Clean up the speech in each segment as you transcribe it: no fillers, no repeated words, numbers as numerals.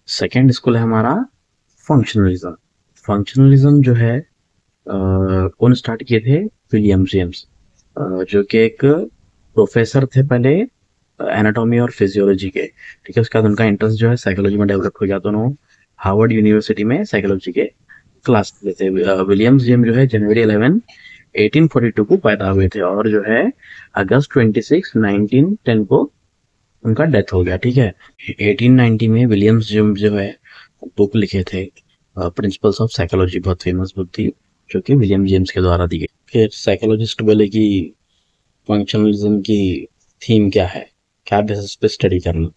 Second school है हमारा functionalism. Functionalism जो है कौन स्टार्ट किए थे? विलियम जेम्स, जो कि एक प्रोफेसर थे पहले एनाटॉमी और फिजियोलॉजी के। ठीक है, उसके बाद उनका इंटरेस्ट जो है साइकोलॉजी में डेवलप हो गया, तो उन्होंने हार्वर्ड यूनिवर्सिटी में साइकोलॉजी के क्लास लेते थे। विलियम्स जेम जो है जनवरी 11 1842 को पैदा हुए थे और जो है अगस्त 26 1910 को उनका डेथ हो गया। ठीक है, 1890 में विलियम्स जेम जो है बुक लिखे थे प्रिंसिपल्स ऑफ साइकोलॉजी, बहुत फेमस बुक थी जो कि विलियम जेम्स के द्वारा दी गई। फिर साइकोलॉजिस्ट बोले कि फंक्शनलिज्म की थीम क्या है, क्या बेसिस पे स्टडी करना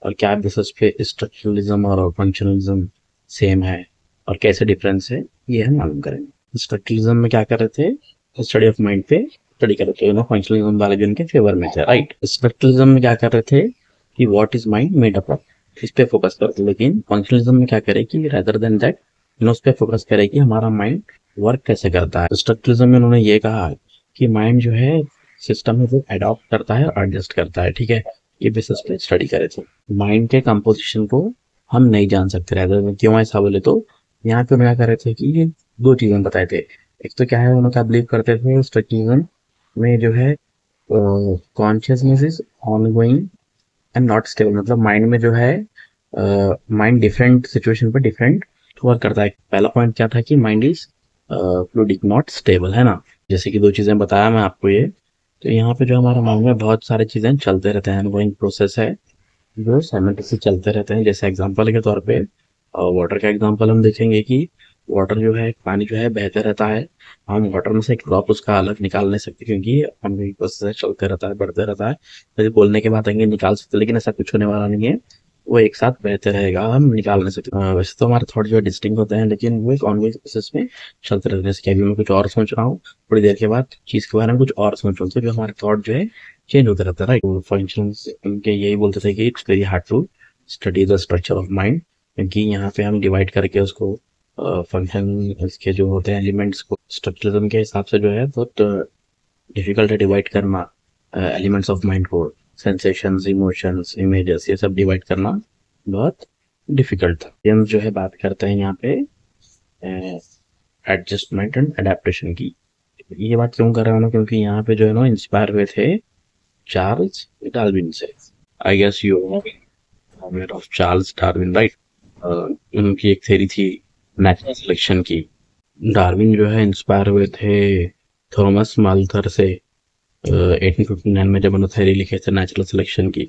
और क्या बेसिस पे स्ट्रक्चरलिज्म और फंक्शनलिज्म सेम है और कैसे डिफरेंस है, ये हम मालूम करेंगे। स्ट्रक्चरलिज्म में क्या कर रहे थे? स्टडी ऑफ माइंड पे स्टडी कर रहे थे, फंक्शनलिज्म वाले भी उनके फेवर में थे, राइट। स्ट्रक्चरलिज्म में क्या कर रहे थे कि what is mind made up of, इस पे फोकस करते। लेकिन फंक्शनलिज्म में क्या करे कि रेदर देन दैट उस पे फोकस करे कि हमारा माइंड वर्क कैसे करता है। स्ट्रक्चरलिज्म में उन्होंने ये कहा कि माइंड जो है सिस्टम में वो अडॉप्ट करता है और एडजस्ट करता है। ठीक है, ये बेसिस पे स्टडी करे थे। माइंड के कंपोजिशन को हम नहीं जान सकते, रेदर क्यों ऐसा बोले तो यहाँ पे क्या कर रहे थे कि ये दो चीजें बताए थे। एक तो क्या है, उन्होंने क्या बिलीव करते थे स्ट्रक्चरलिज्म में जो है consciousness is on going and not stable, मतलब माइंड में जो है माइंड डिफरेंट सिचुएशन पर डिफरेंट वर्क करता है। पहला पॉइंट क्या था कि mind is fluidic not stable, है ना। जैसे कि दो चीजें बताया मैं आपको ये, तो यहाँ पे जो हमारे माइंड में बहुत सारी चीजें चलते रहते हैं, गोइंग प्रोसेस है जो साइमल्टेनियसली चलते रहते हैं। जैसे एग्जांपल के तौर पे वाटर का एग्जांपल हम देखेंगे कि वाटर जो है, पानी जो है बहते रहता है, हम वाटर में से एक ड्रॉप उसका अलग निकाल नहीं सकते क्योंकि हम प्रोसेस चलते रहता है, बढ़ते रहता है। तो बोलने के बाद आएंगे निकाल सकते, लेकिन ऐसा कुछ होने वाला नहीं है, वो एक साथ बहते रहेगा, हम निकाल नहीं सकते। वैसे तो हमारे थॉट जो है डिस्टिंक्ट होते हैं, लेकिन वो एक ऑनगोइंग प्रोसेस में चलते रहते हैं। जैसे कि अभी मैं कुछ और सोच रहा हूँ, थोड़ी देर के बाद चीज के बारे में कुछ और सोच रहा हूँ, तो जो हमारे थॉट जो है चेंज होते रहता है, राइट। फंक्शंस उनके यही बोलते थे कि it's very hard to study the structure of mind, क्योंकि यहाँ पे हम डिवाइड करके उसको फंक्शन इसके जो होते हैं एलिमेंट्स को स्ट्रक्चरिज्म के हिसाब से जो है बहुत डिफिकल्ट है डिवाइड करना एलिमेंट्स ऑफ माइंड को। सेंसेशंस, इमोशंस, इमेजेस, ये सब डिवाइड करना बहुत डिफिकल्ट था। हम जो है बात करते हैं यहाँ पे एडजस्टमेंट एंड अडेप्टेशन की। ये बात क्यों कर रहा हूँ, क्योंकि यहाँ पे जो है ना इंस्पायर हुए थे चार्ल्स डार्विन से। I guess you aware of Charles Darwin, right. उनकी एक थ्योरी थी नेचुरल सिलेक्शन की। डार्विन जो है इंस्पायर हुए थे थॉमस माल्थर से 1859 में, जब उन्होंने थ्योरी लिखे थे नेचुरल सिलेक्शन की।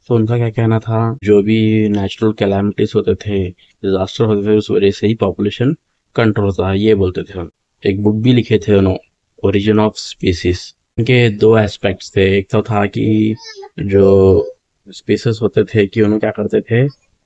तो उनका क्या कहना था, जो भी नेचुरल कैलामिटीज होते थे, डिजास्टर होते थे, उस वजह से ही पॉपुलेशन कंट्रोल होता है, ये बोलते थे। एक बुक भी लिखे थे उन्होंने, ओरिजिन ऑफ स्पीसीज। इनके दो एस्पेक्ट्स थे, एक तो था कि जो स्पीसीज होते थे कि उन्होंने क्या करते थे,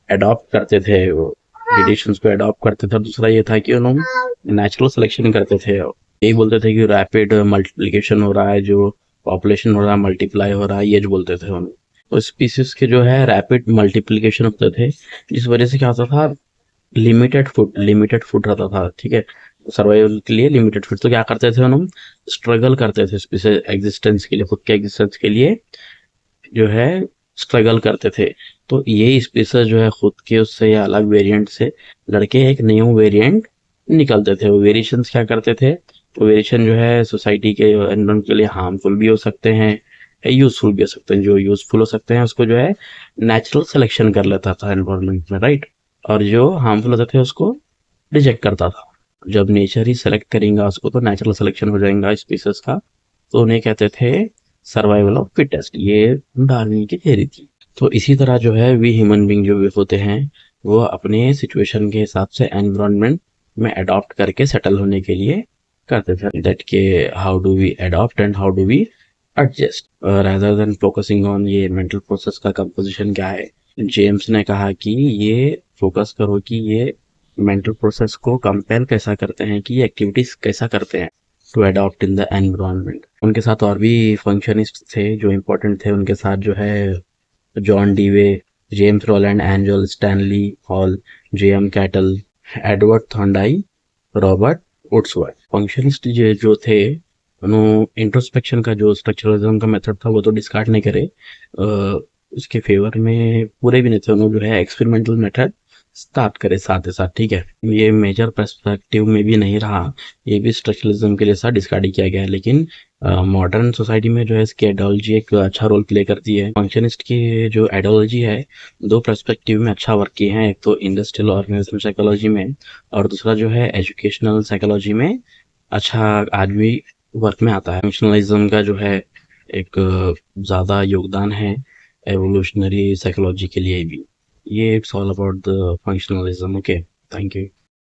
अडॉप्ट करते थे, रिलेशंस को अडॉप्ट करते थे। दूसरा ये था कि उन्होंने नेचुरल सिलेक्शन करते थे, यही बोलते थे कि रैपिड मल्टीप्लिकेशन हो रहा है, जो पॉपुलेशन हो रहा है, मल्टीप्लाई हो रहा है, ये जो बोलते थे उन्होंने। तो स्पीसीज के जो है रैपिड मल्टीप्लिकेशन होते थे, जिस वजह से क्या होता था, लिमिटेड फूड रहता था। ठीक है, सर्वाइवल के लिए लिमिटेड फूड, तो क्या करते थे उन्होंने, स्ट्रगल करते थे स्पीसीज एग्जिस्टेंस के लिए, खुद के एग्जिस्टेंस के लिए जो है स्ट्रगल करते थे। तो ये स्पीसीज जो है खुद के उससे या अलग वेरिएंट से लड़के एक न्यू वेरिएंट निकलते थे। वो वेरिएशंस क्या करते थे, वो वेरिएशन जो है सोसाइटी के एनवायरनमेंट के लिए हार्मफुल भी हो सकते हैं, यूजफुल भी हो सकते हैं। जो यूजफुल हो सकते हैं उसको जो है नेचुरल सिलेक्शन कर लेता था एनवायरनमेंट में, राइट, और जो हार्मफुल होते थे उसको रिजेक्ट करता था। जब नेचर ही सेलेक्ट करेगा उसको, तो नेचुरल सिलेक्शन हो जाएगा स्पीसीज का, तो उन्हें कहते थे सर्वाइवल ऑफ फिटेस्ट। ये डार्विन की थ्योरी थी। तो इसी तरह जो है वी ह्यूमन बींग जो भी होते हैं, वो अपने सिचुएशन के हिसाब से एनवायरनमेंट में अडॉप्ट करके सेटल होने के लिए करते थे। दैट के how do we adopt and how do we adjust, rather than focusing on ये मेंटल प्रोसेस का कंपोजिशन क्या है। जेम्स ने कहा कि ये फोकस करो कि ये मेंटल प्रोसेस को कंपेयर कैसा करते हैं, कि ये एक्टिविटीज कैसा करते हैं to adopt in the environment. उनके साथ और भी फंक्शनिस्ट थे जो इम्पोर्टेंट थे, उनके साथ जो है John Dewey, James Rowland, Angell Stanley Hall, JM Cattell, Edward Thorndike, Robert Woodworth. Functionist जो थे, उन्होंने इंट्रोस्पेक्शन का जो स्ट्रक्चरलिज्म का मेथड था वो तो डिस्कार्ड नहीं करे, उसके फेवर में पूरे भी नहीं थे। उन्होंने जो है एक्सपेरिमेंटल मेथड स्टार्ट करे साथ ही साथ, ठीक है। ये मेजर पर्सपेक्टिव में भी नहीं रहा, ये भी स्ट्रक्चरलिज्म के जैसा डिस्कार्ड किया गया है, लेकिन मॉडर्न सोसाइटी में जो है इसकी आइडियोलॉजी एक अच्छा रोल प्ले करती है। फंक्शनिस्ट की जो आइडियोलॉजी है दो पर्सपेक्टिव में अच्छा वर्क किए हैं, एक तो इंडस्ट्रियल ऑर्गेनाइजेशन साइकोलॉजी में, और दूसरा जो है एजुकेशनल साइकोलॉजी में अच्छा आदमी वर्क में आता है। फंक्शनलिज्म का जो है एक ज़्यादा योगदान है एवोल्यूशनरी साइकोलॉजी के लिए भी। ये it's all about the functionalism. Okay, thank you.